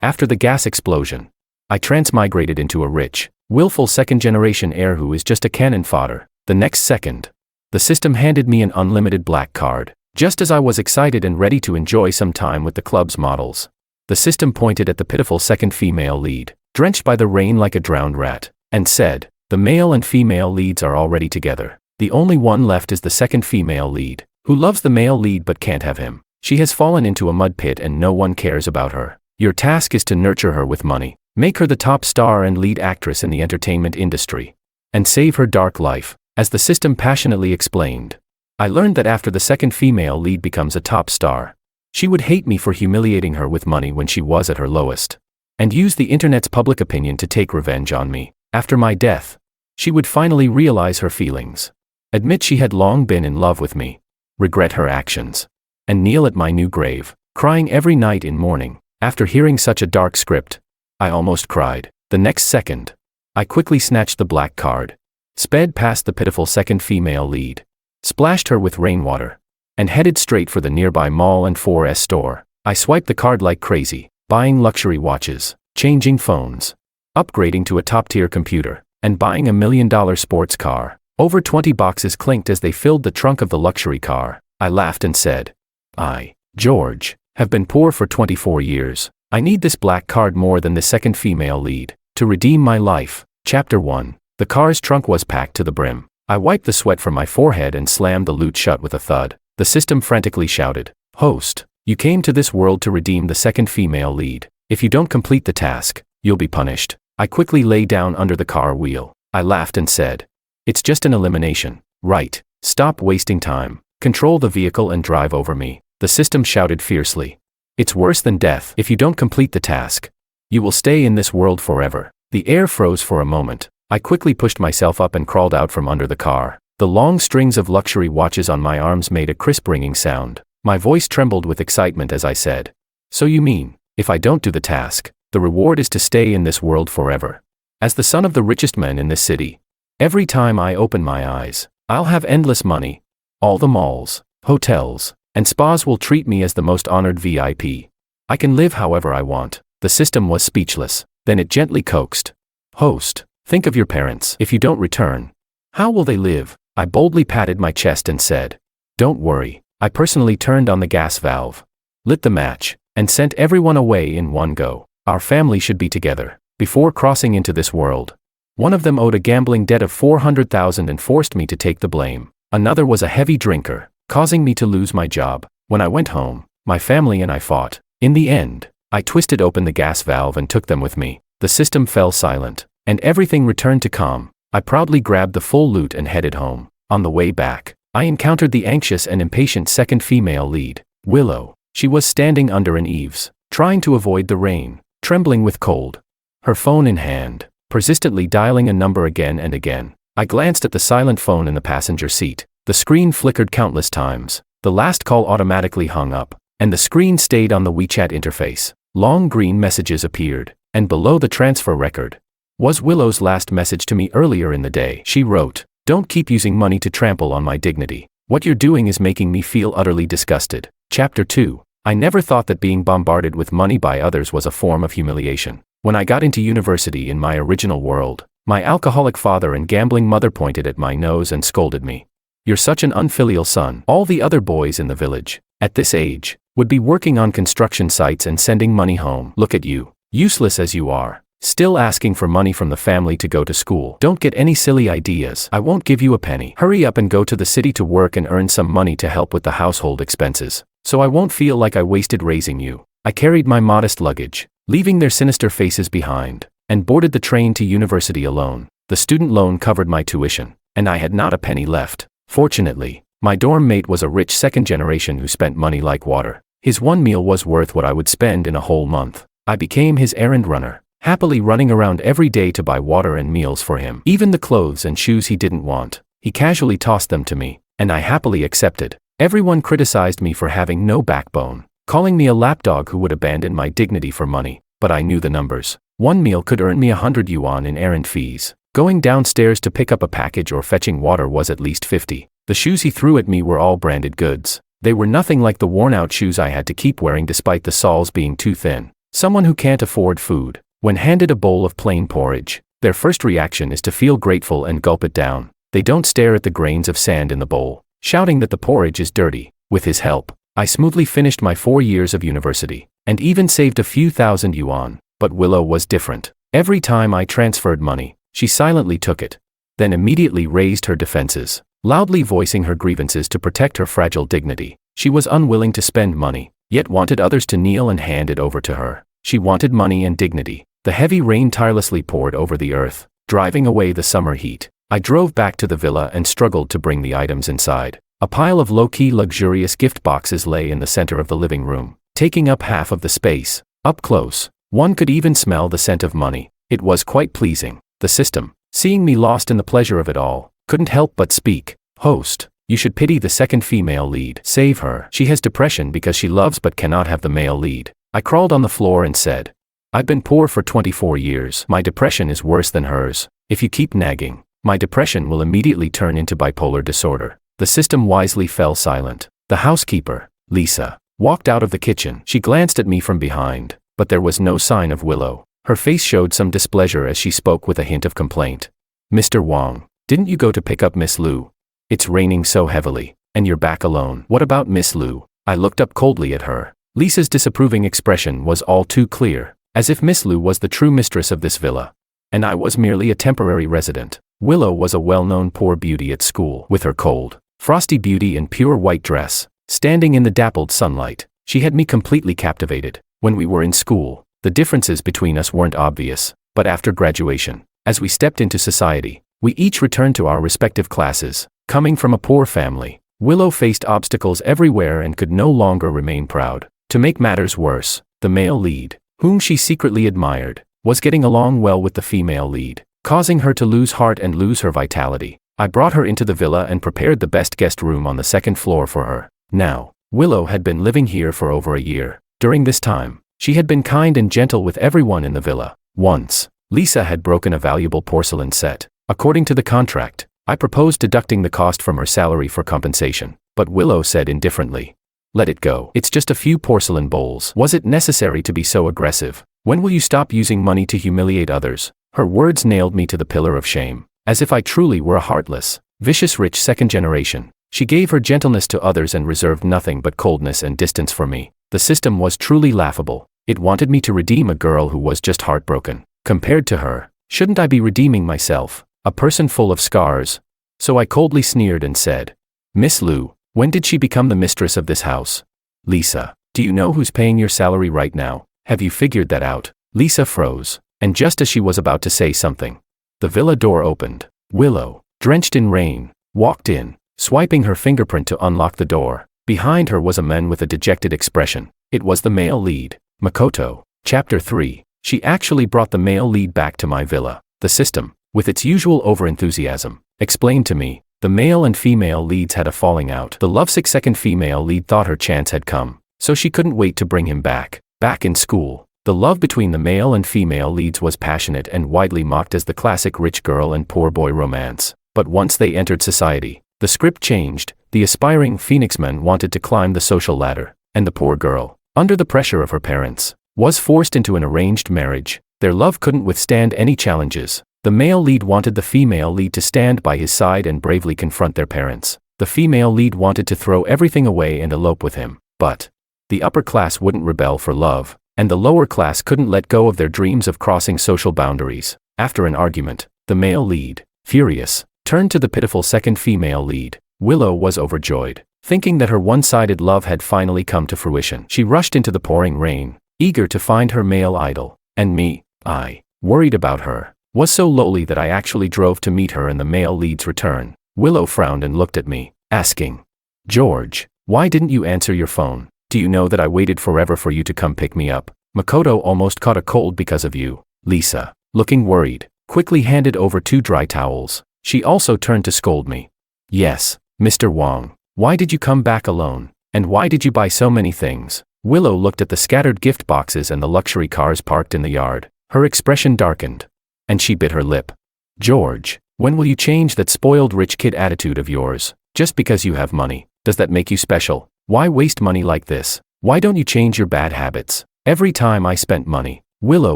After the gas explosion, I transmigrated into a rich, willful second-generation heir who is just a cannon fodder. The next second, the system handed me an unlimited black card. Just as I was excited and ready to enjoy some time with the club's models, the system pointed at the pitiful second female lead, drenched by the rain like a drowned rat, and said, "The male and female leads are already together. The only one left is the second female lead, who loves the male lead but can't have him. She has fallen into a mud pit and no one cares about her. Your task is to nurture her with money, make her the top star and lead actress in the entertainment industry, and save her dark life." As the system passionately explained, I learned that after the second female lead becomes a top star, she would hate me for humiliating her with money when she was at her lowest, and use the internet's public opinion to take revenge on me. After my death, she would finally realize her feelings, admit she had long been in love with me, regret her actions, and kneel at my new grave, crying every night in mourning. After hearing such a dark script, I almost cried. The next second, I quickly snatched the black card, sped past the pitiful second female lead, splashed her with rainwater, and headed straight for the nearby mall and 4S store. I swiped the card like crazy, buying luxury watches, changing phones, upgrading to a top-tier computer, and buying $1 million sports car. Over 20 boxes clinked as they filled the trunk of the luxury car. I laughed and said, "I, George, have been poor for 24 years. I need this black card more than the second female lead to redeem my life." Chapter 1. The car's trunk was packed to the brim. I wiped the sweat from my forehead and slammed the loot shut with a thud. The system frantically shouted, "Host, you came to this world to redeem the second female lead. If you don't complete the task, you'll be punished." I quickly lay down under the car wheel. I laughed and said, "It's just an elimination, right? Stop wasting time. Control the vehicle and drive over me." The system shouted fiercely, "It's worse than death. If you don't complete the task, you will stay in this world forever." The air froze for a moment. I quickly pushed myself up and crawled out from under the car. The long strings of luxury watches on my arms made a crisp ringing sound. My voice trembled with excitement as I said, "So you mean, if I don't do the task, the reward is to stay in this world forever? As the son of the richest man in this city, every time I open my eyes, I'll have endless money. All the malls, hotels, and spas will treat me as the most honored VIP. I can live however I want." The system was speechless. Then it gently coaxed, "Host, think of your parents. If you don't return, how will they live?" I boldly patted my chest and said, "Don't worry." I personally turned on the gas valve, lit the match, and sent everyone away in one go. Our family should be together. Before crossing into this world, one of them owed a gambling debt of $400,000 and forced me to take the blame. Another was a heavy drinker, causing me to lose my job. When I went home, my family and I fought. In the end, I twisted open the gas valve and took them with me. The system fell silent, and everything returned to calm. I proudly grabbed the full loot and headed home. On the way back, I encountered the anxious and impatient second female lead, Willow. She was standing under an eaves, trying to avoid the rain, trembling with cold, her phone in hand, persistently dialing a number again and again. I glanced at the silent phone in the passenger seat. The screen flickered countless times. The last call automatically hung up, and the screen stayed on the WeChat interface. Long green messages appeared, and below the transfer record was Willow's last message to me earlier in the day. She wrote, "Don't keep using money to trample on my dignity. What you're doing is making me feel utterly disgusted." Chapter 2. I never thought that being bombarded with money by others was a form of humiliation. When I got into university in my original world, my alcoholic father and gambling mother pointed at my nose and scolded me. "You're such an unfilial son." All the other boys in the village, at this age, would be working on construction sites and sending money home. Look at you, useless as you are, still asking for money from the family to go to school. Don't get any silly ideas. I won't give you a penny. Hurry up and go to the city to work and earn some money to help with the household expenses, so I won't feel like I wasted raising you. I carried my modest luggage, leaving their sinister faces behind, and boarded the train to university alone. The student loan covered my tuition, and I had not a penny left. Fortunately, my dorm mate was a rich second generation who spent money like water. His one meal was worth what I would spend in a whole month. I became his errand runner, happily running around every day to buy water and meals for him. Even the clothes and shoes he didn't want, he casually tossed them to me, and I happily accepted. Everyone criticized me for having no backbone, calling me a lapdog who would abandon my dignity for money, but I knew the numbers. One meal could earn me 100 yuan in errand fees. Going downstairs to pick up a package or fetching water was at least 50. The shoes he threw at me were all branded goods. They were nothing like the worn-out shoes I had to keep wearing despite the soles being too thin. Someone who can't afford food, when handed a bowl of plain porridge, their first reaction is to feel grateful and gulp it down. They don't stare at the grains of sand in the bowl, shouting that the porridge is dirty. With his help, I smoothly finished my 4 years of university, and even saved a few thousand yuan. But Willow was different. Every time I transferred money, she silently took it, then immediately raised her defenses, loudly voicing her grievances to protect her fragile dignity. She was unwilling to spend money, yet wanted others to kneel and hand it over to her. She wanted money and dignity. The heavy rain tirelessly poured over the earth, driving away the summer heat. I drove back to the villa and struggled to bring the items inside. A pile of low-key luxurious gift boxes lay in the center of the living room, taking up half of the space. Up close, one could even smell the scent of money. It was quite pleasing. The system, seeing me lost in the pleasure of it all, couldn't help but speak. Host, you should pity the second female lead. Save her. She has depression because she loves but cannot have the male lead. I crawled on the floor and said, I've been poor for 24 years. My depression is worse than hers. If you keep nagging, my depression will immediately turn into bipolar disorder. The system wisely fell silent. The housekeeper, Lisa, walked out of the kitchen. She glanced at me from behind, but there was no sign of Willow. Her face showed some displeasure as she spoke with a hint of complaint. Mr. Wang, didn't you go to pick up Miss Lu? It's raining so heavily, and you're back alone. What about Miss Lu? I looked up coldly at her. Lisa's disapproving expression was all too clear, as if Miss Lu was the true mistress of this villa, and I was merely a temporary resident. Willow was a well-known poor beauty at school. With her cold, frosty beauty and pure white dress, standing in the dappled sunlight, she had me completely captivated. When we were in school, the differences between us weren't obvious, but after graduation, as we stepped into society, we each returned to our respective classes. Coming from a poor family, Willow faced obstacles everywhere and could no longer remain proud. To make matters worse, the male lead, whom she secretly admired, was getting along well with the female lead, causing her to lose heart and lose her vitality. I brought her into the villa and prepared the best guest room on the second floor for her. Now, Willow had been living here for over a year. During this time, she had been kind and gentle with everyone in the villa. Once, Lisa had broken a valuable porcelain set. According to the contract, I proposed deducting the cost from her salary for compensation, but Willow said indifferently, "Let it go. It's just a few porcelain bowls. Was it necessary to be so aggressive? When will you stop using money to humiliate others?" Her words nailed me to the pillar of shame, as if I truly were a heartless, vicious rich second generation. She gave her gentleness to others and reserved nothing but coldness and distance for me. The system was truly laughable. It wanted me to redeem a girl who was just heartbroken. Compared to her, shouldn't I be redeeming myself, a person full of scars? So I coldly sneered and said, "Miss Lu, when did she become the mistress of this house?" "Lisa, do you know who's paying your salary right now? Have you figured that out?" Lisa froze, and just as she was about to say something, the villa door opened. Willow, drenched in rain, walked in, swiping her fingerprint to unlock the door. Behind her was a man with a dejected expression. It was the male lead, Makoto. Chapter 3. She actually brought the male lead back to my villa. The system, with its usual overenthusiasm, explained to me, the male and female leads had a falling out. The lovesick second female lead thought her chance had come, so she couldn't wait to bring him back. Back in school, the love between the male and female leads was passionate and widely mocked as the classic rich girl and poor boy romance. But once they entered society, the script changed. The aspiring phoenix man wanted to climb the social ladder, and the poor girl, under the pressure of her parents, was forced into an arranged marriage. Their love couldn't withstand any challenges. The male lead wanted the female lead to stand by his side and bravely confront their parents. The female lead wanted to throw everything away and elope with him. But the upper class wouldn't rebel for love, and the lower class couldn't let go of their dreams of crossing social boundaries. After an argument, the male lead, furious, turned to the pitiful second female lead. Willow was overjoyed, thinking that her one-sided love had finally come to fruition. She rushed into the pouring rain, eager to find her male idol. And me, I, worried about her, was so lowly that I actually drove to meet her in the male lead's return. Willow frowned and looked at me, asking, "George, why didn't you answer your phone? Do you know that I waited forever for you to come pick me up? Makoto almost caught a cold because of you." Lisa, looking worried, quickly handed over 2 dry towels. She also turned to scold me. "Yes, Mr. Wang, why did you come back alone? And why did you buy so many things?" Willow looked at the scattered gift boxes and the luxury cars parked in the yard. Her expression darkened, and she bit her lip. "George, when will you change that spoiled rich kid attitude of yours? Just because you have money, does that make you special? Why waste money like this? Why don't you change your bad habits?" Every time I spent money, Willow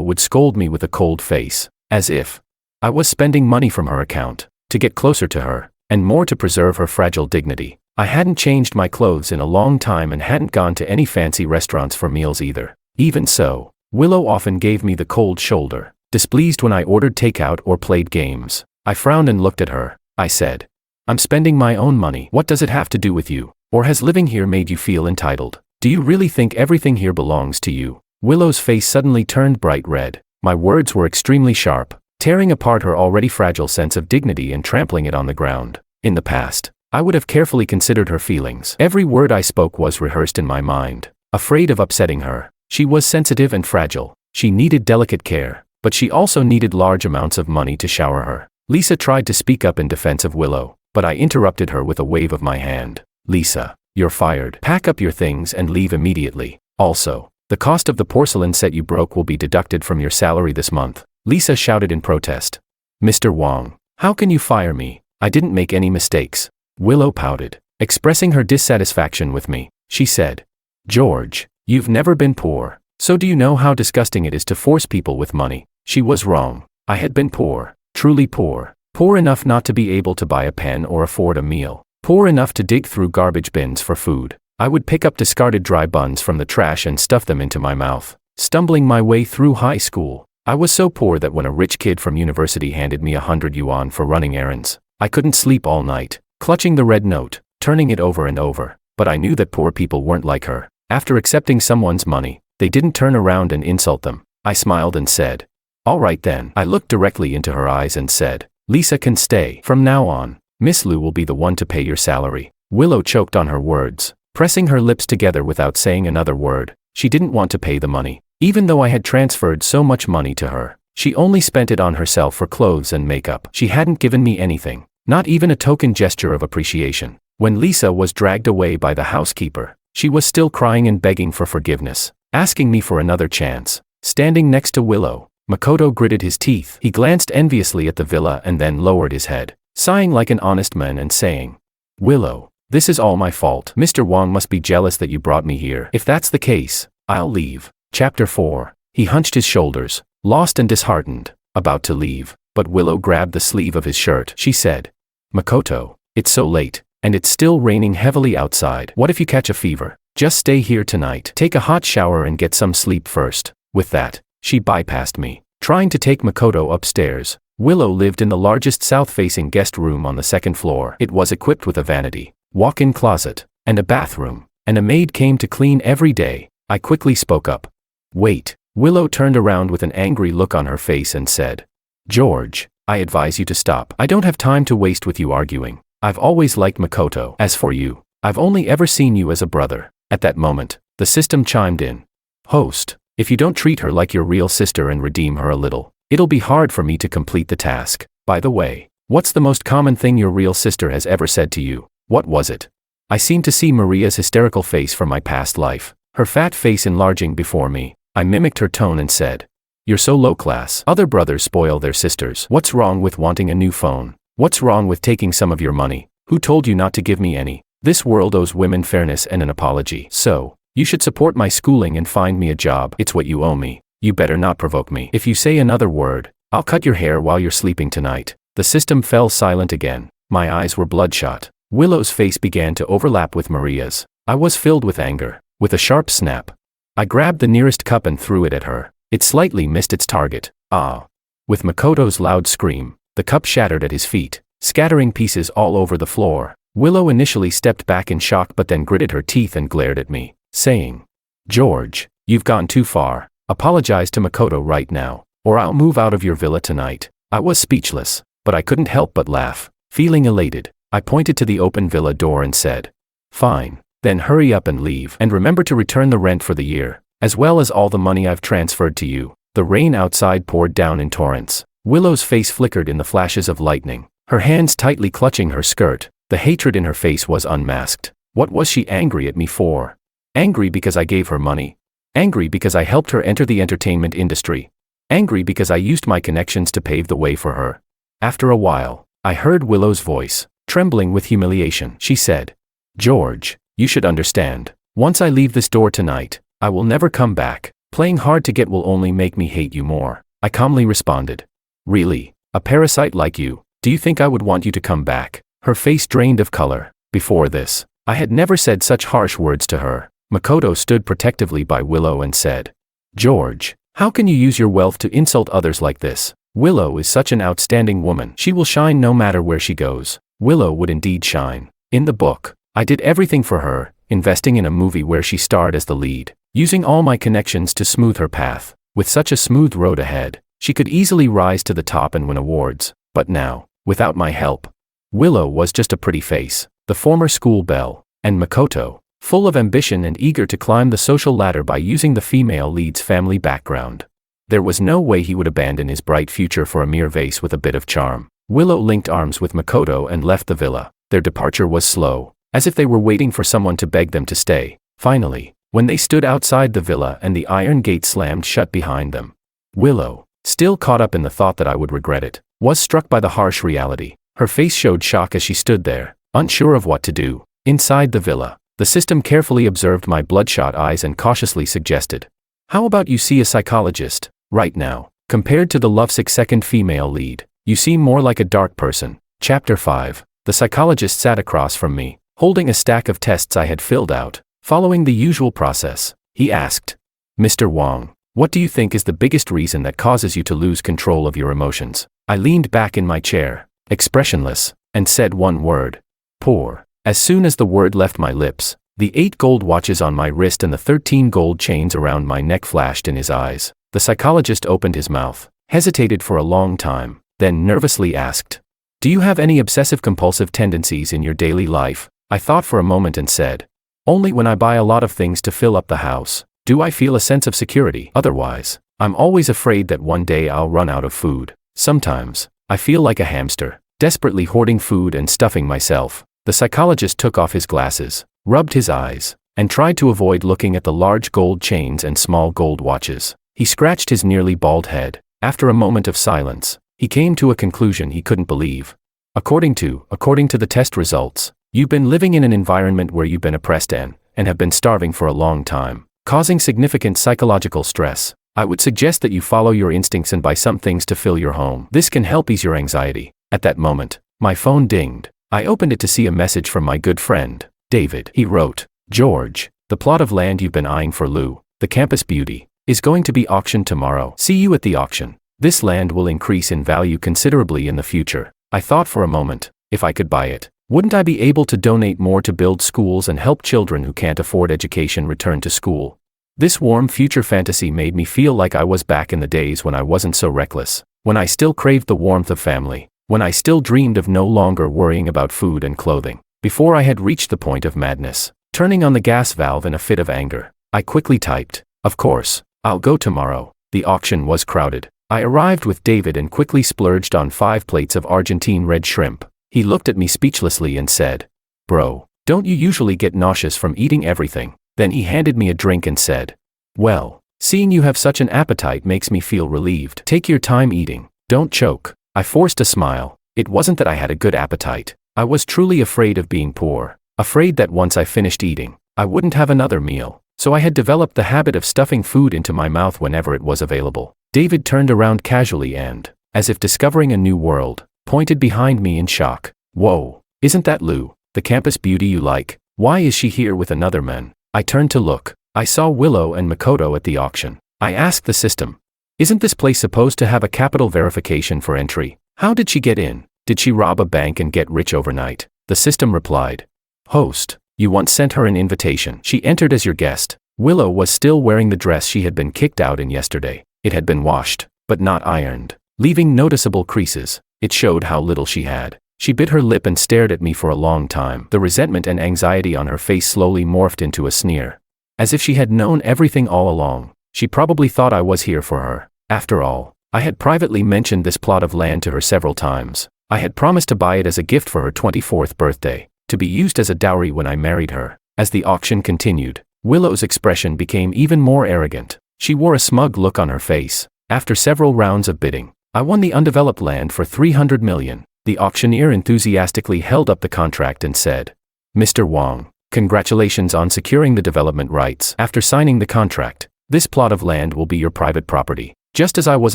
would scold me with a cold face, as if I was spending money from her account to get closer to her, and more to preserve her fragile dignity. I hadn't changed my clothes in a long time and hadn't gone to any fancy restaurants for meals either. Even so, Willow often gave me the cold shoulder, displeased when I ordered takeout or played games. I frowned and looked at her. I said, "I'm spending my own money. What does it have to do with you? Or has living here made you feel entitled? Do you really think everything here belongs to you?" Willow's face suddenly turned bright red. My words were extremely sharp, tearing apart her already fragile sense of dignity and trampling it on the ground. In the past, I would have carefully considered her feelings. Every word I spoke was rehearsed in my mind, afraid of upsetting her. She was sensitive and fragile. She needed delicate care, but she also needed large amounts of money to shower her. Lisa tried to speak up in defense of Willow, but I interrupted her with a wave of my hand. "Lisa, you're fired. Pack up your things and leave immediately. Also, the cost of the porcelain set you broke will be deducted from your salary this month," Lisa shouted in protest. "Mr. Wong, how can you fire me? I didn't make any mistakes." Willow pouted, expressing her dissatisfaction with me. She said, "George, you've never been poor, so do you know how disgusting it is to force people with money?" She was wrong. I had been poor, truly poor. Poor enough not to be able to buy a pen or afford a meal. Poor enough to dig through garbage bins for food. I would pick up discarded dry buns from the trash and stuff them into my mouth. Stumbling my way through high school, I was so poor that when a rich kid from university handed me 100 yuan for running errands, I couldn't sleep all night, clutching the red note, turning it over and over. But I knew that poor people weren't like her. After accepting someone's money, they didn't turn around and insult them. I smiled and said, "All right then." I looked directly into her eyes and said, "Lisa can stay. From now on, Miss Liu will be the one to pay your salary." Willow choked on her words, pressing her lips together without saying another word. She didn't want to pay the money. Even though I had transferred so much money to her, she only spent it on herself for clothes and makeup. She hadn't given me anything, not even a token gesture of appreciation. When Lisa was dragged away by the housekeeper, she was still crying and begging for forgiveness, asking me for another chance. Standing next to Willow, Makoto gritted his teeth. He glanced enviously at the villa and then lowered his head, sighing like an honest man and saying, "Willow, this is all my fault. Mr. Wong must be jealous that you brought me here. If that's the case, I'll leave." Chapter 4. He hunched his shoulders, lost and disheartened, about to leave, but Willow grabbed the sleeve of his shirt. She said, "Makoto, it's so late, and it's still raining heavily outside. What if you catch a fever? Just stay here tonight. Take a hot shower and get some sleep first." With that, she bypassed me, trying to take Makoto upstairs. Willow lived in the largest south-facing guest room on the second floor. It was equipped with a vanity, walk-in closet, and a bathroom, and a maid came to clean every day. I quickly spoke up. "Wait." Willow turned around with an angry look on her face and said, "George, I advise you to stop. I don't have time to waste with you arguing. I've always liked Makoto. As for you, I've only ever seen you as a brother." At that moment, the system chimed in. "Host, if you don't treat her like your real sister and redeem her a little, it'll be hard for me to complete the task. By the way, what's the most common thing your real sister has ever said to you?" What was it? I seemed to see Maria's hysterical face from my past life, her fat face enlarging before me. I mimicked her tone and said, "You're so low class. Other brothers spoil their sisters. What's wrong with wanting a new phone? What's wrong with taking some of your money? Who told you not to give me any? This world owes women fairness and an apology. So, you should support my schooling and find me a job. It's what you owe me. You better not provoke me. If you say another word, I'll cut your hair while you're sleeping tonight." The system fell silent again. My eyes were bloodshot. Willow's face began to overlap with Maria's. I was filled with anger. With a sharp snap, I grabbed the nearest cup and threw it at her. It slightly missed its target. Ah! With Makoto's loud scream, the cup shattered at his feet, scattering pieces all over the floor. Willow initially stepped back in shock but then gritted her teeth and glared at me, saying, "George, you've gone too far. Apologize to Makoto right now, or I'll move out of your villa tonight." I was speechless, but I couldn't help but laugh. Feeling elated, I pointed to the open villa door and said, "Fine, then hurry up and leave. And remember to return the rent for the year, as well as all the money I've transferred to you." The rain outside poured down in torrents. Willow's face flickered in the flashes of lightning, her hands tightly clutching her skirt. The hatred in her face was unmasked. What was she angry at me for? Angry because I gave her money? Angry because I helped her enter the entertainment industry? Angry because I used my connections to pave the way for her? After a while, I heard Willow's voice, trembling with humiliation. She said, "George, you should understand. Once I leave this door tonight, I will never come back. Playing hard to get will only make me hate you more, I calmly responded. Really? A parasite like you? Do you think I would want you to come back? Her face drained of color. Before this, I had never said such harsh words to her. Makoto stood protectively by Willow and said, George, how can you use your wealth to insult others like this? Willow is such an outstanding woman. She will shine no matter where she goes. Willow would indeed shine. In the book, I did everything for her, investing in a movie where she starred as the lead, using all my connections to smooth her path. With such a smooth road ahead, she could easily rise to the top and win awards. But now, without my help, Willow was just a pretty face, the former school belle, and Makoto, full of ambition and eager to climb the social ladder by using the female lead's family background. There was no way he would abandon his bright future for a mere vase with a bit of charm. Willow linked arms with Makoto and left the villa. Their departure was slow, as if they were waiting for someone to beg them to stay. Finally, when they stood outside the villa and the iron gate slammed shut behind them, Willow, still caught up in the thought that I would regret it, was struck by the harsh reality. Her face showed shock as she stood there, unsure of what to do. Inside the villa, the system carefully observed my bloodshot eyes and cautiously suggested, how about you see a psychologist? Right now, compared to the lovesick second female lead, you seem more like a dark person. Chapter 5. The psychologist sat across from me, holding a stack of tests I had filled out. Following the usual process, he asked, Mr. Wong, what do you think is the biggest reason that causes you to lose control of your emotions? I leaned back in my chair, expressionless, and said one word. Poor. As soon as the word left my lips, the 8 gold watches on my wrist and the 13 gold chains around my neck flashed in his eyes. The psychologist opened his mouth, hesitated for a long time, then nervously asked, do you have any obsessive-compulsive tendencies in your daily life? I thought for a moment and said, only when I buy a lot of things to fill up the house. Do I feel a sense of security? Otherwise, I'm always afraid that one day I'll run out of food. Sometimes, I feel like a hamster, desperately hoarding food and stuffing myself. The psychologist took off his glasses, rubbed his eyes, and tried to avoid looking at the large gold chains and small gold watches. He scratched his nearly bald head. After a moment of silence, he came to a conclusion he couldn't believe. According to the test results, you've been living in an environment where you've been oppressed and have been starving for a long time, causing significant psychological stress. I would suggest that you follow your instincts and buy some things to fill your home. This can help ease your anxiety. At that moment, my phone dinged. I opened it to see a message from my good friend, David. He wrote, George, the plot of land you've been eyeing for Lou, the campus beauty, is going to be auctioned tomorrow. See you at the auction. This land will increase in value considerably in the future. I thought for a moment, if I could buy it, wouldn't I be able to donate more to build schools and help children who can't afford education return to school? This warm future fantasy made me feel like I was back in the days when I wasn't so reckless, when I still craved the warmth of family, when I still dreamed of no longer worrying about food and clothing. Before I had reached the point of madness, turning on the gas valve in a fit of anger, I quickly typed, of course, I'll go tomorrow. The auction was crowded. I arrived with David and quickly splurged on 5 plates of Argentine red shrimp. He looked at me speechlessly and said, Bro, don't you usually get nauseous from eating everything? Then he handed me a drink and said, well, seeing you have such an appetite makes me feel relieved. Take your time eating. Don't choke. I forced a smile. It wasn't that I had a good appetite. I was truly afraid of being poor. Afraid that once I finished eating, I wouldn't have another meal. So I had developed the habit of stuffing food into my mouth whenever it was available. David turned around casually and, as if discovering a new world, pointed behind me in shock. Whoa, isn't that Lou, the campus beauty you like? Why is she here with another man? I turned to look. I saw Willow and Makoto at the auction. I asked the system, isn't this place supposed to have a capital verification for entry? How did she get in? Did she rob a bank and get rich overnight? The system replied, host, you once sent her an invitation. She entered as your guest. Willow was still wearing the dress she had been kicked out in yesterday. It had been washed, but not ironed, leaving noticeable creases. It showed how little she had. She bit her lip and stared at me for a long time. The resentment and anxiety on her face slowly morphed into a sneer. As if she had known everything all along, she probably thought I was here for her. After all, I had privately mentioned this plot of land to her several times. I had promised to buy it as a gift for her 24th birthday, to be used as a dowry when I married her. As the auction continued, Willow's expression became even more arrogant. She wore a smug look on her face. After several rounds of bidding, I won the undeveloped land for 300 million. The auctioneer enthusiastically held up the contract and said, Mr. Wong, congratulations on securing the development rights. After signing the contract, This plot of land will be your private property. Just as I was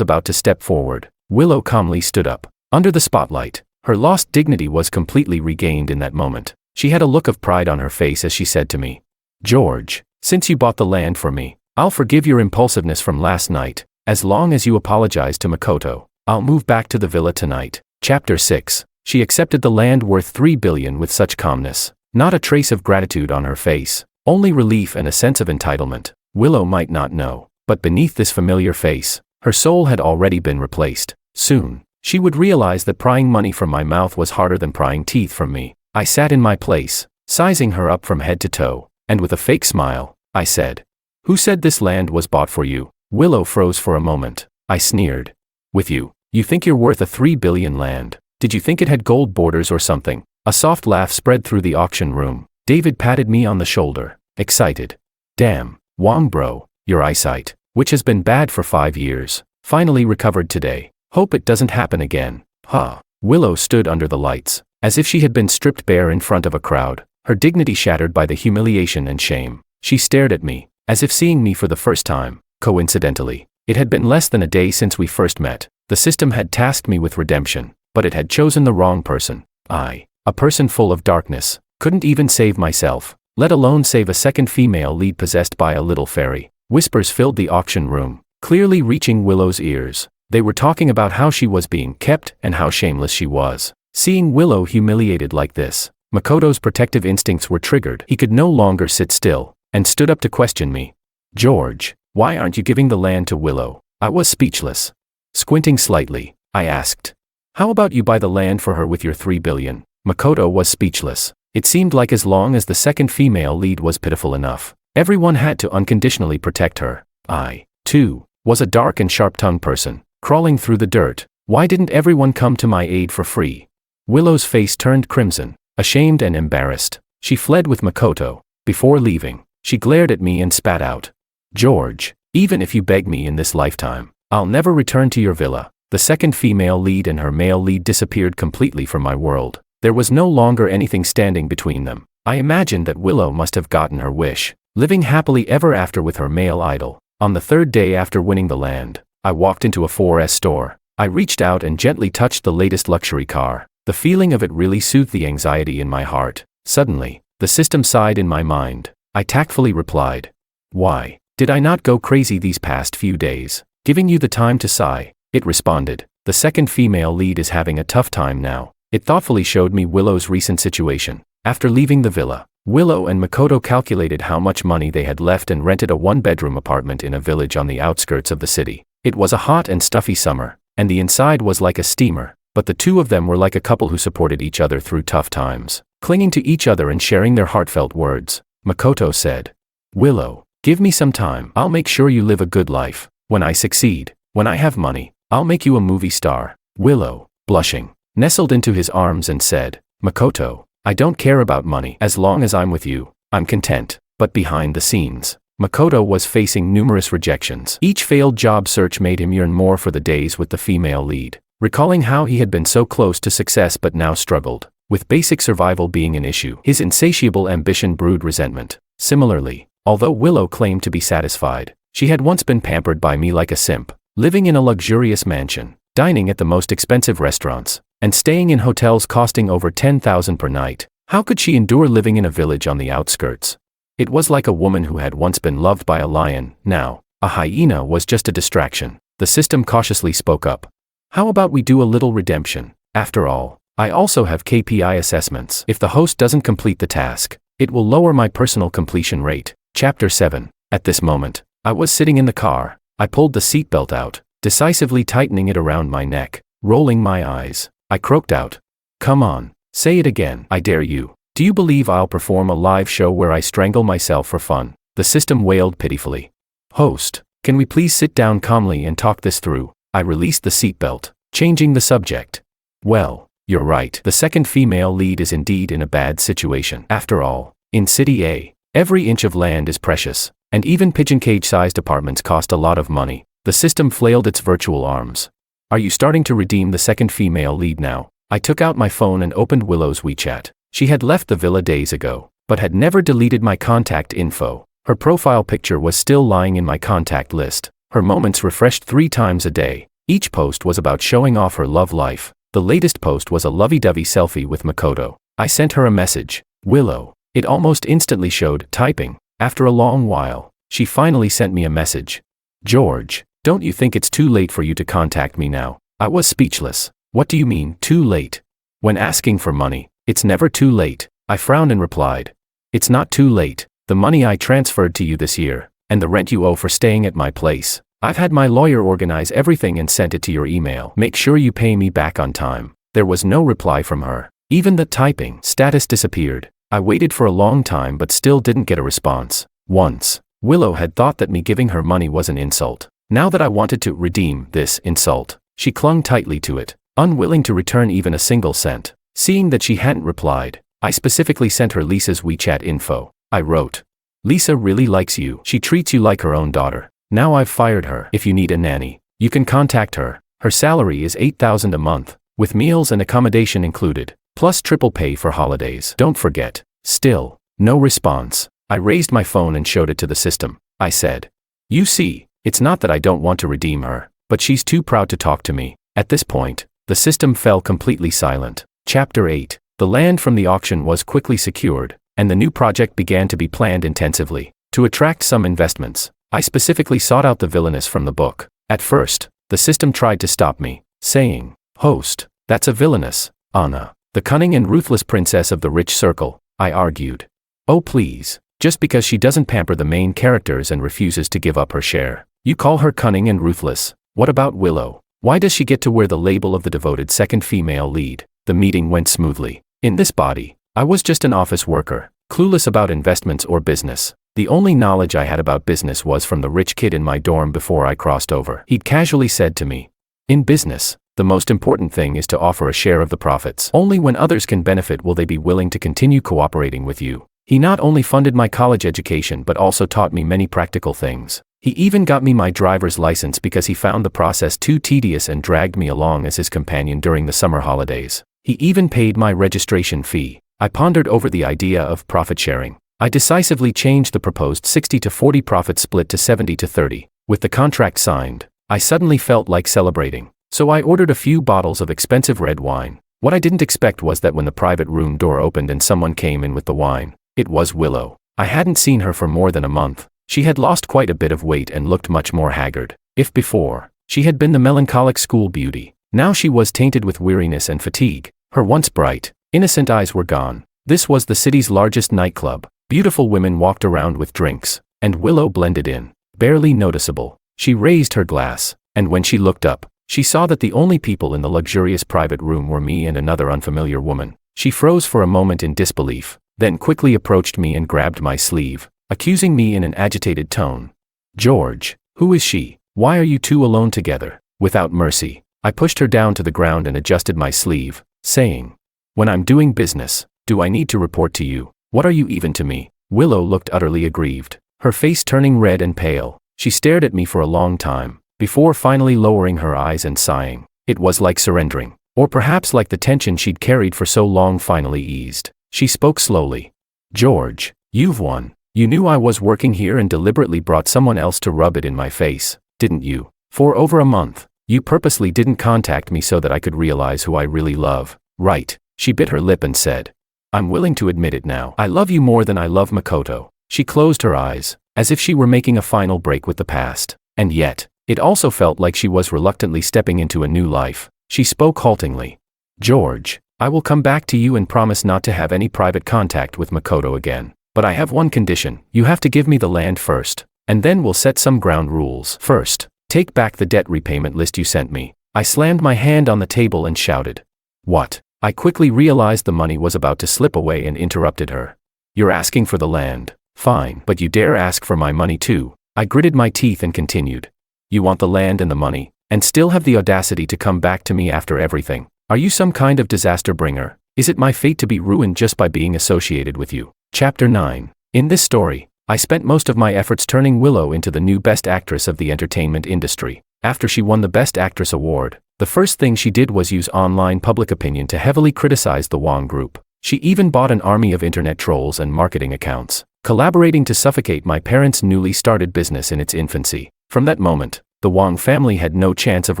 about to step forward, Willow calmly stood up. Under the spotlight, her lost dignity was completely regained in that moment. She had a look of pride on her face as she said to me, "George, since you bought the land for me, I'll forgive your impulsiveness from last night. As long as you apologize to Makoto, I'll move back to the villa tonight." Chapter 6. She accepted the land worth 3 billion with such calmness. Not a trace of gratitude on her face, only relief and a sense of entitlement. Willow might not know, but beneath this familiar face, her soul had already been replaced. Soon, she would realize that prying money from my mouth was harder than prying teeth from me. I sat in my place, sizing her up from head to toe, and with a fake smile, I said, "Who said this land was bought for you?" Willow froze for a moment. I sneered. "With you. You think you're worth a 3 billion land. Did you think it had gold borders or something?" A soft laugh spread through the auction room. David patted me on the shoulder, excited. "Damn, Wong bro, your eyesight, which has been bad for 5 years, finally recovered today. Hope it doesn't happen again." Huh. Willow stood under the lights, as if she had been stripped bare in front of a crowd, her dignity shattered by the humiliation and shame. She stared at me, as if seeing me for the first time. Coincidentally, it had been less than a day since we first met. The system had tasked me with redemption, but it had chosen the wrong person. I, a person full of darkness, couldn't even save myself, let alone save a second female lead possessed by a little fairy. Whispers filled the auction room, clearly reaching Willow's ears. They were talking about how she was being kept and how shameless she was. Seeing Willow humiliated like this, Makoto's protective instincts were triggered. He could no longer sit still, and stood up to question me. "George, why aren't you giving the land to Willow?" I was speechless. Squinting slightly, I asked, "How about you buy the land for her with your 3 billion? Makoto was speechless. It seemed like as long as the second female lead was pitiful enough, everyone had to unconditionally protect her. I, too, was a dark and sharp-tongued person, crawling through the dirt. Why didn't everyone come to my aid for free? Willow's face turned crimson, ashamed and embarrassed. She fled with Makoto. Before leaving, she glared at me and spat out, "George, even if you beg me in this lifetime, I'll never return to your villa." The second female lead and her male lead disappeared completely from my world. There was no longer anything standing between them. I imagined that Willow must have gotten her wish, living happily ever after with her male idol. On the third day after winning the land, I walked into a 4S store. I reached out and gently touched the latest luxury car. The feeling of it really soothed the anxiety in my heart. Suddenly, the system sighed in my mind. I tactfully replied, "Why did I not go crazy these past few days? Giving you the time to sigh." It responded, "The second female lead is having a tough time now." It thoughtfully showed me Willow's recent situation. After leaving the villa, Willow and Makoto calculated how much money they had left and rented a one-bedroom apartment in a village on the outskirts of the city. It was a hot and stuffy summer, and the inside was like a steamer, but the two of them were like a couple who supported each other through tough times, clinging to each other and sharing their heartfelt words. Makoto said, "Willow, give me some time. I'll make sure you live a good life. When I succeed, when I have money, I'll make you a movie star." Willow, blushing, nestled into his arms and said, "Makoto, I don't care about money. As long as I'm with you, I'm content." But behind the scenes, Makoto was facing numerous rejections. Each failed job search made him yearn more for the days with the female lead, recalling how he had been so close to success but now struggled, with basic survival being an issue. His insatiable ambition brewed resentment. Similarly, although Willow claimed to be satisfied, she had once been pampered by me like a simp, living in a luxurious mansion, dining at the most expensive restaurants, and staying in hotels costing over 10,000 per night. How could she endure living in a village on the outskirts? It was like a woman who had once been loved by a lion. Now, a hyena was just a distraction. The system cautiously spoke up. "How about we do a little redemption? After all, I also have KPI assessments. If the host doesn't complete the task, it will lower my personal completion rate." Chapter 7. At this moment, I was sitting in the car. I pulled the seatbelt out, decisively tightening it around my neck. Rolling my eyes, I croaked out, "Come on, say it again. I dare you. Do you believe I'll perform a live show where I strangle myself for fun?" The system wailed pitifully. "Host, can we please sit down calmly and talk this through?" I released the seatbelt, changing the subject. "Well, you're right. The second female lead is indeed in a bad situation. After all, in City A, every inch of land is precious, and even pigeon cage-sized apartments cost a lot of money." The system flailed its virtual arms. "Are you starting to redeem the second female lead now?" I took out my phone and opened Willow's WeChat. She had left the villa days ago, but had never deleted my contact info. Her profile picture was still lying in my contact list. Her moments refreshed 3 times a day. Each post was about showing off her love life. The latest post was a lovey-dovey selfie with Makoto. I sent her a message. Willow. It almost instantly showed typing. After a long while, she finally sent me a message. George, don't you think it's too late for you to contact me now? I was speechless. What do you mean, too late? When asking for money, it's never too late. I frowned and replied. It's not too late. The money I transferred to you this year, and the rent you owe for staying at my place. I've had my lawyer organize everything and sent it to your email. Make sure you pay me back on time. There was no reply from her. Even the typing status disappeared. I waited for a long time but still didn't get a response. Once, Willow had thought that me giving her money was an insult. Now that I wanted to redeem this insult, she clung tightly to it, unwilling to return even a single cent. Seeing that she hadn't replied, I specifically sent her Lisa's WeChat info. I wrote, Lisa really likes you. She treats you like her own daughter. Now I've fired her. If you need a nanny, you can contact her. Her salary is $8,000 a month, with meals and accommodation included, plus triple pay for holidays. Don't forget. Still, no response. I raised my phone and showed it to the system. I said, you see, it's not that I don't want to redeem her, but she's too proud to talk to me. At this point, the system fell completely silent. Chapter 8. The land from the auction was quickly secured, and the new project began to be planned intensively. To attract some investments, I specifically sought out the villainess from the book. At first, the system tried to stop me, saying, host, that's a villainess, Anna, the cunning and ruthless princess of the rich circle. I argued. Oh please, just because she doesn't pamper the main characters and refuses to give up her share, you call her cunning and ruthless. What about Willow? Why does she get to wear the label of the devoted second female lead? The meeting went smoothly. In this body, I was just an office worker, clueless about investments or business. The only knowledge I had about business was from the rich kid in my dorm before I crossed over. He'd casually said to me, in business, the most important thing is to offer a share of the profits. Only when others can benefit will they be willing to continue cooperating with you. He not only funded my college education but also taught me many practical things. He even got me my driver's license because he found the process too tedious and dragged me along as his companion during the summer holidays. He even paid my registration fee. I pondered over the idea of profit sharing. I decisively changed the proposed 60-40 profit split to 70-30. With the contract signed, I suddenly felt like celebrating. So I ordered a few bottles of expensive red wine. What I didn't expect was that when the private room door opened and someone came in with the wine, it was Willow. I hadn't seen her for more than a month. She had lost quite a bit of weight and looked much more haggard. If before, she had been the melancholic school beauty, now she was tainted with weariness and fatigue. Her once bright, innocent eyes were gone. This was the city's largest nightclub. Beautiful women walked around with drinks, and Willow blended in, barely noticeable. She raised her glass, and when she looked up, she saw that the only people in the luxurious private room were me and another unfamiliar woman. She froze for a moment in disbelief, then quickly approached me and grabbed my sleeve, accusing me in an agitated tone. George, who is she? Why are you two alone together? Without mercy, I pushed her down to the ground and adjusted my sleeve, saying, when I'm doing business, do I need to report to you? What are you even to me? Willow looked utterly aggrieved, her face turning red and pale. She stared at me for a long time, before finally lowering her eyes and sighing. It was like surrendering, or perhaps like the tension she'd carried for so long finally eased. She spoke slowly. George, you've won. You knew I was working here and deliberately brought someone else to rub it in my face, didn't you? For over a month, you purposely didn't contact me so that I could realize who I really love, right? She bit her lip and said, I'm willing to admit it now. I love you more than I love Makoto. She closed her eyes, as if she were making a final break with the past. And yet, it also felt like she was reluctantly stepping into a new life. She spoke haltingly. George, I will come back to you and promise not to have any private contact with Makoto again. But I have one condition. You have to give me the land first, and then we'll set some ground rules. First, take back the debt repayment list you sent me. I slammed my hand on the table and shouted. What? I quickly realized the money was about to slip away and interrupted her. You're asking for the land. Fine, but you dare ask for my money too. I gritted my teeth and continued. You want the land and the money, and still have the audacity to come back to me after everything. Are you some kind of disaster bringer? Is it my fate to be ruined just by being associated with you? Chapter 9. In this story, I spent most of my efforts turning Willow into the new best actress of the entertainment industry. After she won the Best Actress award, the first thing she did was use online public opinion to heavily criticize the Wong Group. She even bought an army of internet trolls and marketing accounts, collaborating to suffocate my parents' newly started business in its infancy. From that moment, the Wang family had no chance of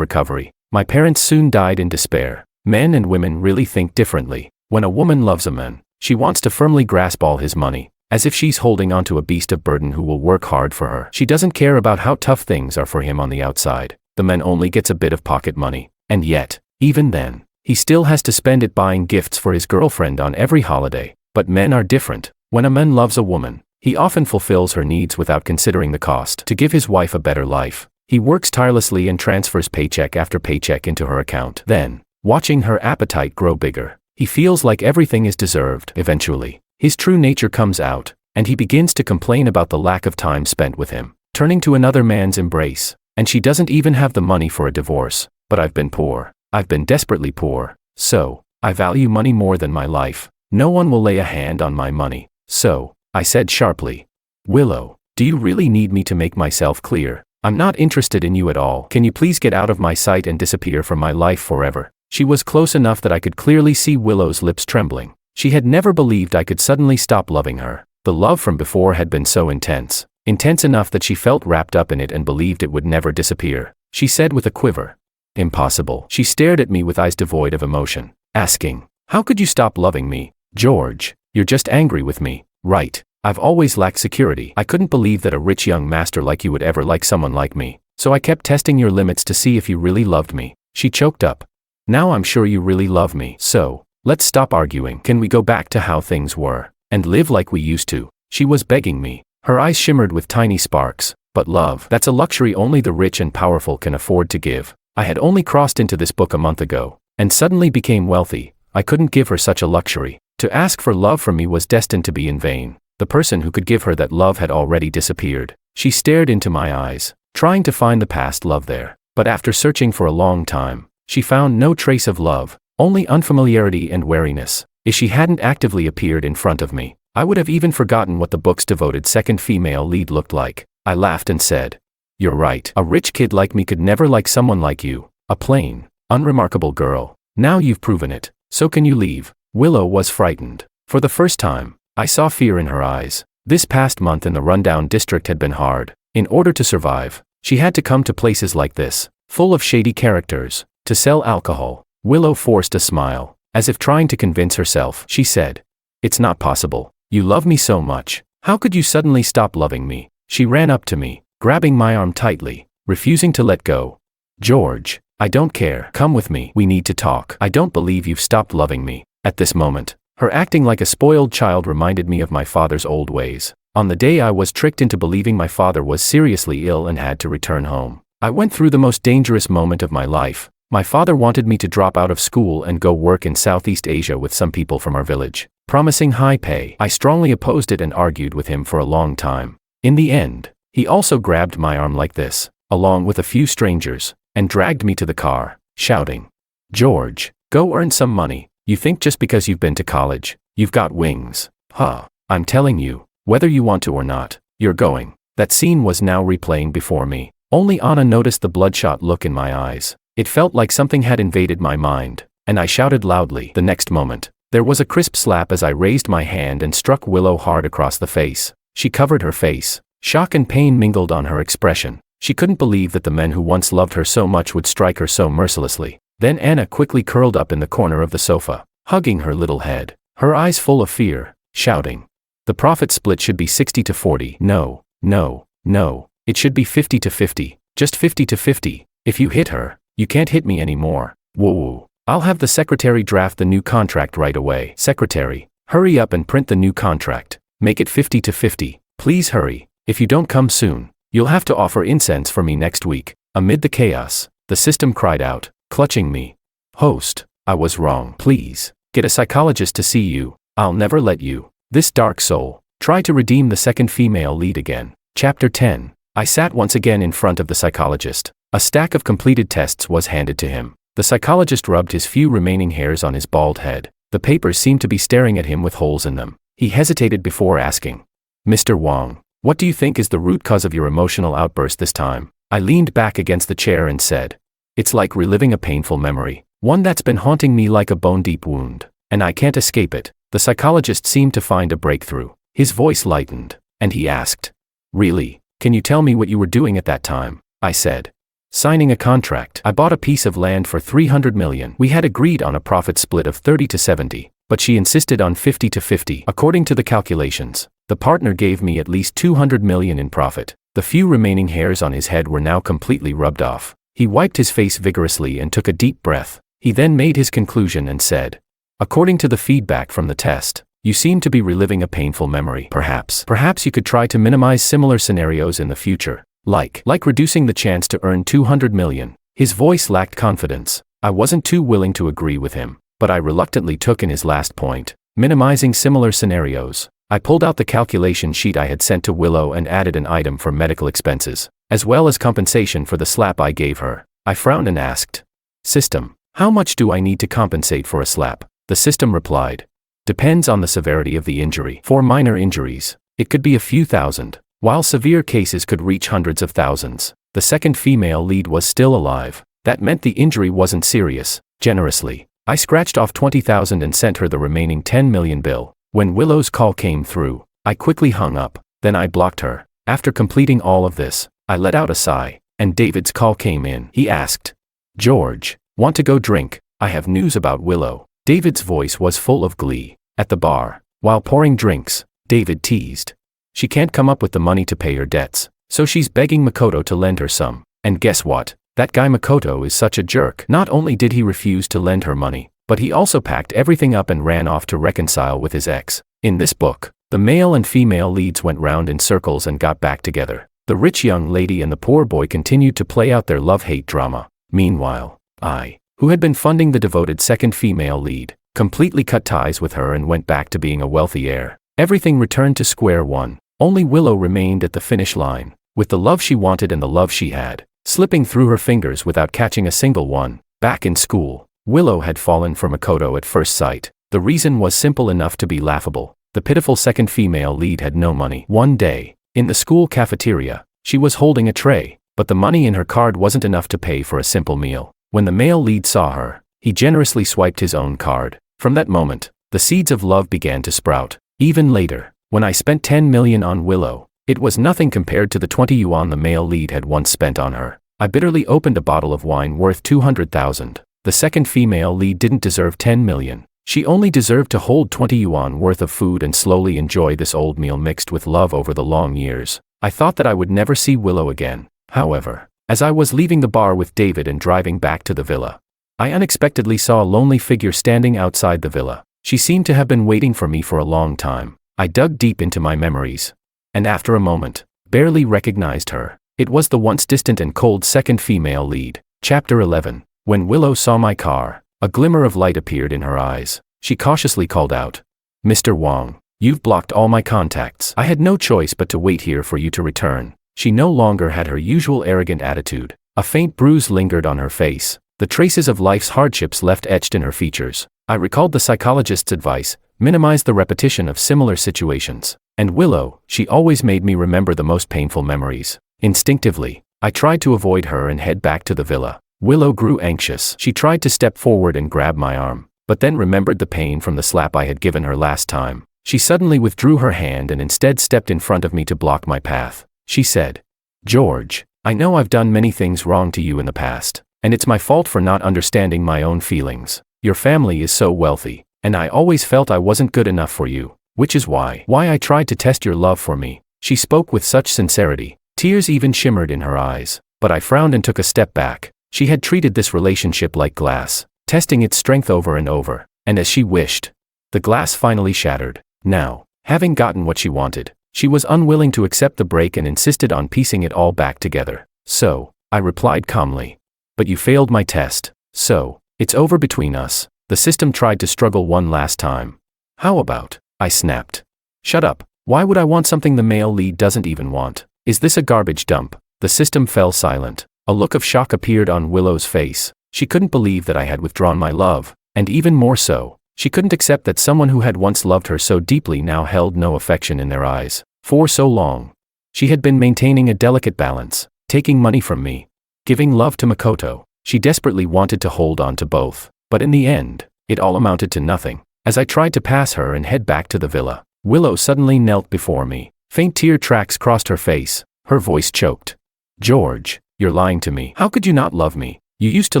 recovery. My parents soon died in despair. Men and women really think differently. When a woman loves a man, she wants to firmly grasp all his money, as if she's holding onto a beast of burden who will work hard for her. She doesn't care about how tough things are for him on the outside. The man only gets a bit of pocket money, and yet, even then, he still has to spend it buying gifts for his girlfriend on every holiday. But men are different. When a man loves a woman, he often fulfills her needs without considering the cost. To give his wife a better life, he works tirelessly and transfers paycheck after paycheck into her account. Then, watching her appetite grow bigger, he feels like everything is deserved. Eventually, his true nature comes out, and he begins to complain about the lack of time spent with him, turning to another man's embrace. And she doesn't even have the money for a divorce. But I've been poor. I've been desperately poor. So, I value money more than my life. No one will lay a hand on my money. So, I said sharply, Willow, do you really need me to make myself clear? I'm not interested in you at all. Can you please get out of my sight and disappear from my life forever? She was close enough that I could clearly see Willow's lips trembling. She had never believed I could suddenly stop loving her. The love from before had been so intense. Intense enough that she felt wrapped up in it and believed it would never disappear. She said with a quiver, Impossible. She stared at me with eyes devoid of emotion, asking, How could you stop loving me? George, you're just angry with me, right? I've always lacked security. I couldn't believe that a rich young master like you would ever like someone like me. So I kept testing your limits to see if you really loved me. She choked up. Now I'm sure you really love me. So, let's stop arguing. Can we go back to how things were, and live like we used to? She was begging me. Her eyes shimmered with tiny sparks. But love, that's a luxury only the rich and powerful can afford to give. I had only crossed into this book a month ago, and suddenly became wealthy. I couldn't give her such a luxury. To ask for love from me was destined to be in vain. The person who could give her that love had already disappeared. She stared into my eyes, trying to find the past love there. But after searching for a long time, she found no trace of love, only unfamiliarity and wariness. If she hadn't actively appeared in front of me, I would have even forgotten what the book's devoted second female lead looked like. I laughed and said, You're right. A rich kid like me could never like someone like you, a plain, unremarkable girl. Now you've proven it, so can you leave? Willow was frightened. For the first time, I saw fear in her eyes. This past month in the rundown district had been hard. In order to survive, she had to come to places like this, full of shady characters, to sell alcohol. Willow forced a smile, as if trying to convince herself. She said, It's not possible. You love me so much. How could you suddenly stop loving me? She ran up to me, grabbing my arm tightly, refusing to let go. George, I don't care. Come with me. We need to talk. I don't believe you've stopped loving me. At this moment, her acting like a spoiled child reminded me of my father's old ways. On the day I was tricked into believing my father was seriously ill and had to return home, I went through the most dangerous moment of my life. My father wanted me to drop out of school and go work in Southeast Asia with some people from our village, promising high pay. I strongly opposed it and argued with him for a long time. In the end, he also grabbed my arm like this, along with a few strangers, and dragged me to the car, shouting, George, go earn some money. You think just because you've been to college, you've got wings? Huh. I'm telling you, whether you want to or not, you're going. That scene was now replaying before me. Only Anna noticed the bloodshot look in my eyes. It felt like something had invaded my mind, and I shouted loudly. The next moment, there was a crisp slap as I raised my hand and struck Willow hard across the face. She covered her face. Shock and pain mingled on her expression. She couldn't believe that the men who once loved her so much would strike her so mercilessly. Then Anna quickly curled up in the corner of the sofa, hugging her little head, her eyes full of fear, shouting, The profit split should be 60-40. No, no, no. It should be 50-50. Just 50-50. If you hit her, you can't hit me anymore. Whoa. I'll have the secretary draft the new contract right away. Secretary, hurry up and print the new contract. Make it 50-50. Please hurry. If you don't come soon, you'll have to offer incense for me next week. Amid the chaos, the system cried out, clutching me. Host, I was wrong. Please, get a psychologist to see you. I'll never let you. This dark soul, try to redeem the second female lead again. Chapter 10. I sat once again in front of the psychologist. A stack of completed tests was handed to him. The psychologist rubbed his few remaining hairs on his bald head. The papers seemed to be staring at him with holes in them. He hesitated before asking, Mr. Wang, what do you think is the root cause of your emotional outburst this time? I leaned back against the chair and said, It's like reliving a painful memory, one that's been haunting me like a bone-deep wound, and I can't escape it. The psychologist seemed to find a breakthrough. His voice lightened, and he asked, "Really? Can you tell me what you were doing at that time?" I said, "Signing a contract. I bought a piece of land for 300 million. We had agreed on a profit split of 30 to 70, but she insisted on 50 to 50. According to the calculations, the partner gave me at least 200 million in profit." The few remaining hairs on his head were now completely rubbed off. He wiped his face vigorously and took a deep breath. He then made his conclusion and said, "According to the feedback from the test, you seem to be reliving a painful memory. Perhaps you could try to minimize similar scenarios in the future, like reducing the chance to earn 200 million. His voice lacked confidence. I wasn't too willing to agree with him, but I reluctantly took in his last point, minimizing similar scenarios. I pulled out the calculation sheet I had sent to Willow and added an item for medical expenses, as well as compensation for the slap I gave her. I frowned and asked, "System, how much do I need to compensate for a slap?" The system replied, "Depends on the severity of the injury. For minor injuries, it could be a few thousand, while severe cases could reach hundreds of thousands." The second female lead was still alive. That meant the injury wasn't serious. Generously, I scratched off 20,000 and sent her the remaining 10 million bill. When Willow's call came through, I quickly hung up, then I blocked her. After completing all of this, I let out a sigh, and David's call came in. He asked, "George, want to go drink? I have news about Willow." David's voice was full of glee. At the bar, while pouring drinks, David teased, "She can't come up with the money to pay her debts, so she's begging Makoto to lend her some. And guess what? That guy Makoto is such a jerk. Not only did he refuse to lend her money, but he also packed everything up and ran off to reconcile with his ex." In this book, the male and female leads went round in circles and got back together. The rich young lady and the poor boy continued to play out their love-hate drama. Meanwhile, I, who had been funding the devoted second female lead, completely cut ties with her and went back to being a wealthy heir. Everything returned to square one. Only Willow remained at the finish line, with the love she wanted and the love she had slipping through her fingers without catching a single one. Back in school, Willow had fallen for Makoto at first sight. The reason was simple enough to be laughable. The pitiful second female lead had no money. One day, in the school cafeteria, she was holding a tray, but the money in her card wasn't enough to pay for a simple meal. When the male lead saw her, he generously swiped his own card. From that moment, the seeds of love began to sprout. Even later, when I spent 10 million on Willow, it was nothing compared to the 20 yuan the male lead had once spent on her. I bitterly opened a bottle of wine worth 200,000. The second female lead didn't deserve 10 million. She only deserved to hold 20 yuan worth of food and slowly enjoy this old meal mixed with love over the long years. I thought that I would never see Willow again. However, as I was leaving the bar with David and driving back to the villa, I unexpectedly saw a lonely figure standing outside the villa. She seemed to have been waiting for me for a long time. I dug deep into my memories, and after a moment, barely recognized her. It was the once distant and cold second female lead. Chapter 11. When Willow saw my car, a glimmer of light appeared in her eyes. She cautiously called out, "Mr. Wong, you've blocked all my contacts. I had no choice but to wait here for you to return." She no longer had her usual arrogant attitude. A faint bruise lingered on her face, the traces of life's hardships left etched in her features. I recalled the psychologist's advice, minimize the repetition of similar situations. And Willow, she always made me remember the most painful memories. Instinctively, I tried to avoid her and head back to the villa. Willow grew anxious. She tried to step forward and grab my arm, but then remembered the pain from the slap I had given her last time. She suddenly withdrew her hand and instead stepped in front of me to block my path. She said, "George, I know I've done many things wrong to you in the past, and it's my fault for not understanding my own feelings. Your family is so wealthy, and I always felt I wasn't good enough for you, which is why I tried to test your love for me." She spoke with such sincerity. Tears even shimmered in her eyes, but I frowned and took a step back. She had treated this relationship like glass, testing its strength over and over, and as she wished, the glass finally shattered. Now, having gotten what she wanted, she was unwilling to accept the break and insisted on piecing it all back together. "So," I replied calmly, "but you failed my test, so it's over between us." The system tried to struggle one last time. "How about?" I snapped. "Shut up. Why would I want something the male lead doesn't even want? Is this a garbage dump?" The system fell silent. A look of shock appeared on Willow's face. She couldn't believe that I had withdrawn my love, and even more so, she couldn't accept that someone who had once loved her so deeply now held no affection in their eyes. For so long, she had been maintaining a delicate balance, taking money from me, giving love to Makoto. She desperately wanted to hold on to both, but in the end, it all amounted to nothing. As I tried to pass her and head back to the villa, Willow suddenly knelt before me. Faint tear tracks crossed her face. Her voice choked. "George, you're lying to me. How could you not love me? You used to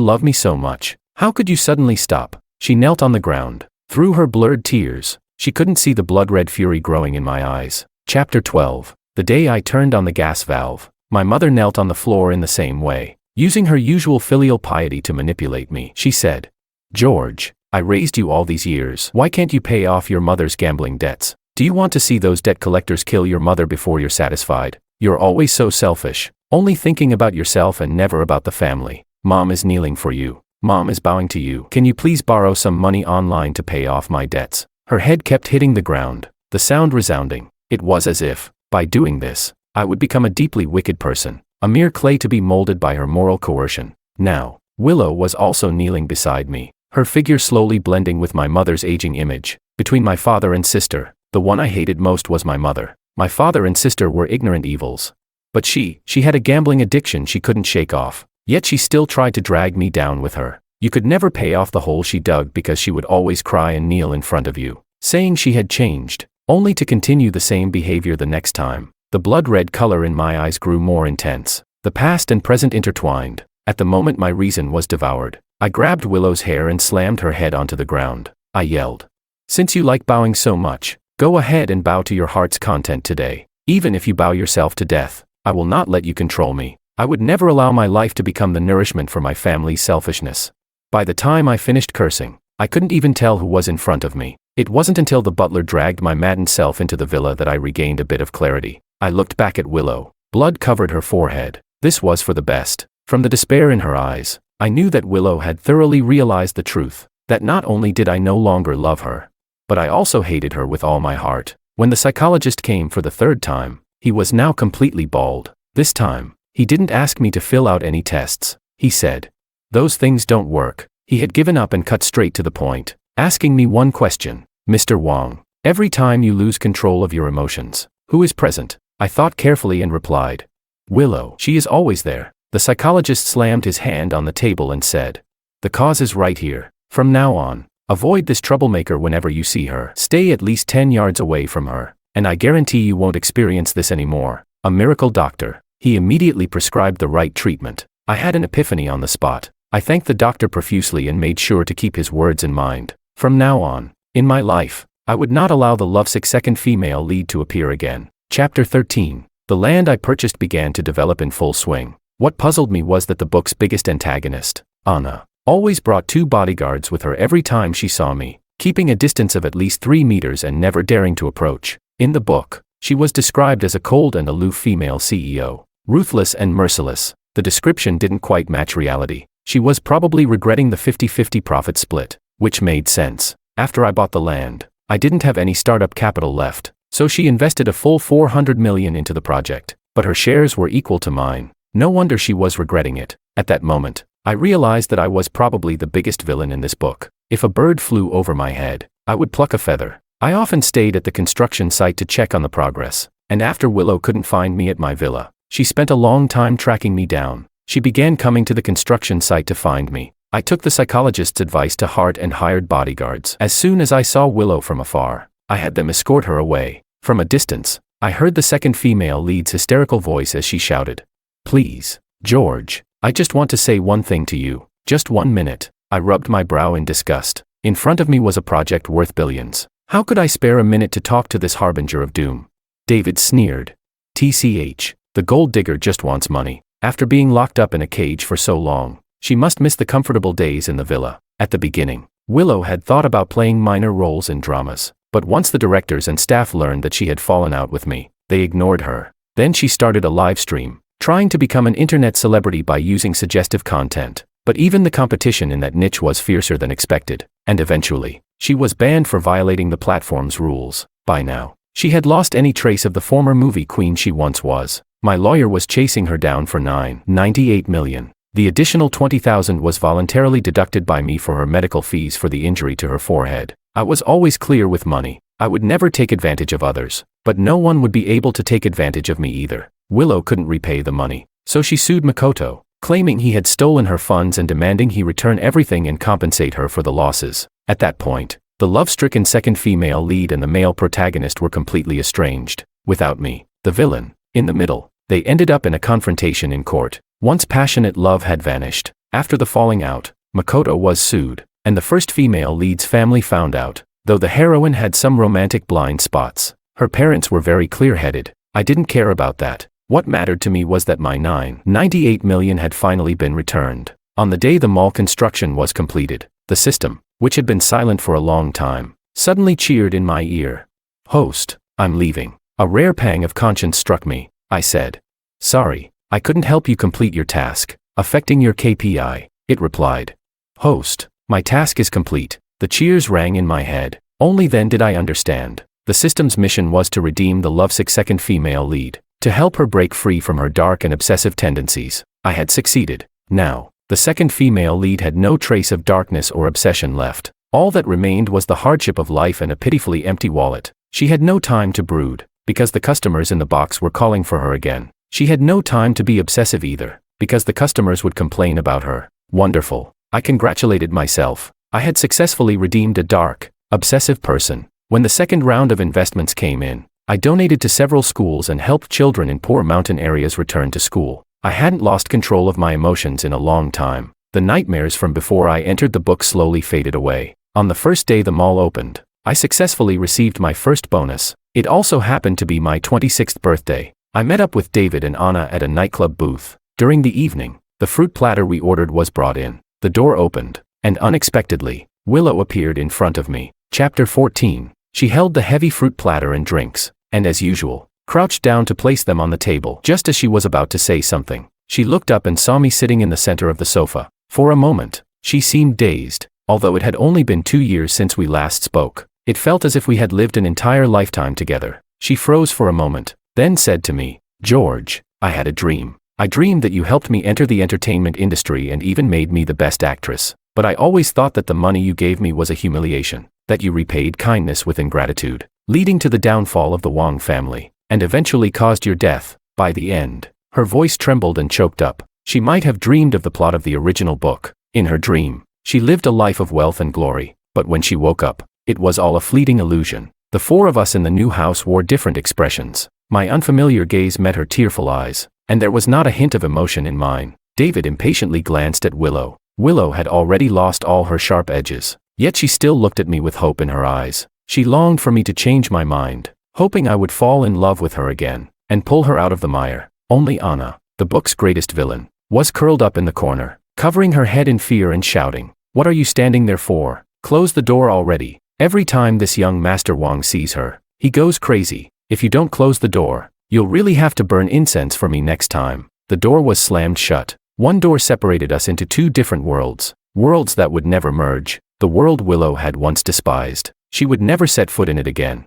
love me so much. How could you suddenly stop?" She knelt on the ground. Through her blurred tears, she couldn't see the blood-red fury growing in my eyes. Chapter 12. The day I turned on the gas valve, my mother knelt on the floor in the same way. Using her usual filial piety to manipulate me, she said, "George, I raised you all these years. Why can't you pay off your mother's gambling debts? Do you want to see those debt collectors kill your mother before you're satisfied? You're always so selfish, only thinking about yourself and never about the family. Mom is kneeling for you. Mom is bowing to you. Can you please borrow some money online to pay off my debts?" Her head kept hitting the ground, the sound resounding. It was as if, by doing this, I would become a deeply wicked person, a mere clay to be molded by her moral coercion. Now, Willow was also kneeling beside me, her figure slowly blending with my mother's aging image. Between my father and sister, the one I hated most was my mother. My father and sister were ignorant evils. But she had a gambling addiction she couldn't shake off. Yet she still tried to drag me down with her. You could never pay off the hole she dug because she would always cry and kneel in front of you, saying she had changed, only to continue the same behavior the next time. The blood-red color in my eyes grew more intense. The past and present intertwined. At the moment my reason was devoured. I grabbed Willow's hair and slammed her head onto the ground. I yelled, "Since you like bowing so much, go ahead and bow to your heart's content today. Even if you bow yourself to death, I will not let you control me. I would never allow my life to become the nourishment for my family's selfishness." By the time I finished cursing, I couldn't even tell who was in front of me. It wasn't until the butler dragged my maddened self into the villa that I regained a bit of clarity. I looked back at Willow. Blood covered her forehead. This was for the best. From the despair in her eyes, I knew that Willow had thoroughly realized the truth, that not only did I no longer love her, but I also hated her with all my heart. When the psychologist came for the third time, he was now completely bald. This time, he didn't ask me to fill out any tests. He said, "Those things don't work." He had given up and cut straight to the point, asking me one question. "Mr. Wong, every time you lose control of your emotions, who is present?" I thought carefully and replied, "Willow. She is always there." The psychologist slammed his hand on the table and said, "The cause is right here. From now on, avoid this troublemaker whenever you see her. Stay at least 10 yards away from her, and I guarantee you won't experience this anymore." A miracle doctor. He immediately prescribed the right treatment. I had an epiphany on the spot. I thanked the doctor profusely and made sure to keep his words in mind. From now on, in my life, I would not allow the lovesick second female lead to appear again. Chapter 13. The land I purchased began to develop in full swing. What puzzled me was that the book's biggest antagonist, Anna, always brought 2 bodyguards with her every time she saw me, keeping a distance of at least 3 meters and never daring to approach. In the book, she was described as a cold and aloof female CEO, ruthless and merciless. The description didn't quite match reality. She was probably regretting the 50-50 profit split, which made sense. After I bought the land, I didn't have any startup capital left, so she invested a full $400 million into the project, but her shares were equal to mine. No wonder she was regretting it. At that moment, I realized that I was probably the biggest villain in this book. If a bird flew over my head, I would pluck a feather. I often stayed at the construction site to check on the progress, and after Willow couldn't find me at my villa, she spent a long time tracking me down. She began coming to the construction site to find me. I took the psychologist's advice to heart and hired bodyguards. As soon as I saw Willow from afar, I had them escort her away. From a distance, I heard the second female lead's hysterical voice as she shouted, "Please, George, I just want to say one thing to you. Just 1 minute." I rubbed my brow in disgust. In front of me was a project worth billions. How could I spare a minute to talk to this harbinger of doom? David sneered. "TCH, the gold digger just wants money. After being locked up in a cage for so long, she must miss the comfortable days in the villa." At the beginning, Willow had thought about playing minor roles in dramas, but once the directors and staff learned that she had fallen out with me, they ignored her. Then she started a live stream, trying to become an internet celebrity by using suggestive content. But even the competition in that niche was fiercer than expected, and eventually, she was banned for violating the platform's rules. By now, she had lost any trace of the former movie queen she once was. My lawyer was chasing her down for $9.98 million. The additional $20,000 was voluntarily deducted by me for her medical fees for the injury to her forehead. I was always clear with money. I would never take advantage of others, but no one would be able to take advantage of me either. Willow couldn't repay the money, so she sued Makoto, claiming he had stolen her funds and demanding he return everything and compensate her for the losses. At that point, The love-stricken second female lead and the male protagonist were completely estranged. Without me, the villain, in the middle, they ended up in a confrontation in court. Once passionate love had vanished. After the falling out, Makoto was sued, and the first female lead's family found out, though the heroine had some romantic blind spots. Her parents were very clear-headed. I didn't care about that. What mattered to me was that my $9.98 million had finally been returned. On the day the mall construction was completed, the system, which had been silent for a long time, suddenly cheered in my ear. "Host, I'm leaving." A rare pang of conscience struck me. I said, "Sorry, I couldn't help you complete your task, affecting your KPI." It replied, "Host, my task is complete." The cheers rang in my head. Only then did I understand. The system's mission was to redeem the lovesick second female lead, to help her break free from her dark and obsessive tendencies. I had succeeded. Now, the second female lead had no trace of darkness or obsession left. All that remained was the hardship of life and a pitifully empty wallet. She had no time to brood, because the customers in the box were calling for her again. She had no time to be obsessive either, because the customers would complain about her. Wonderful. I congratulated myself. I had successfully redeemed a dark, obsessive person. When the second round of investments came in, I donated to several schools and helped children in poor mountain areas return to school. I hadn't lost control of my emotions in a long time. The nightmares from before I entered the book slowly faded away. On the first day the mall opened, I successfully received my first bonus. It also happened to be my 26th birthday. I met up with David and Anna at a nightclub booth. During the evening, the fruit platter we ordered was brought in. The door opened, and unexpectedly, Willow appeared in front of me. Chapter 14. She held the heavy fruit platter and drinks, and as usual, crouched down to place them on the table. Just as she was about to say something, she looked up and saw me sitting in the center of the sofa. For a moment, she seemed dazed. Although it had only been 2 years since we last spoke, it felt as if we had lived an entire lifetime together. She froze for a moment, then said to me, "George, I had a dream. I dreamed that you helped me enter the entertainment industry and even made me the best actress. But I always thought that the money you gave me was a humiliation, that you repaid kindness with ingratitude, leading to the downfall of the Wang family, and eventually caused your death. By the end." Her voice trembled and choked up. She might have dreamed of the plot of the original book. In her dream, she lived a life of wealth and glory, but when she woke up, it was all a fleeting illusion. The four of us in the new house wore different expressions. My unfamiliar gaze met her tearful eyes, and there was not a hint of emotion in mine. David impatiently glanced at Willow. Willow had already lost all her sharp edges, yet she still looked at me with hope in her eyes. She longed for me to change my mind, hoping I would fall in love with her again, and pull her out of the mire. Only Anna, the book's greatest villain, was curled up in the corner, covering her head in fear and shouting, "What are you standing there for? Close the door already." Every time this young Master Wang sees her, he goes crazy. "If you don't close the door, you'll really have to burn incense for me next time." The door was slammed shut. One door separated us into two different worlds, worlds that would never merge. The world Willow had once despised. She would never set foot in it again.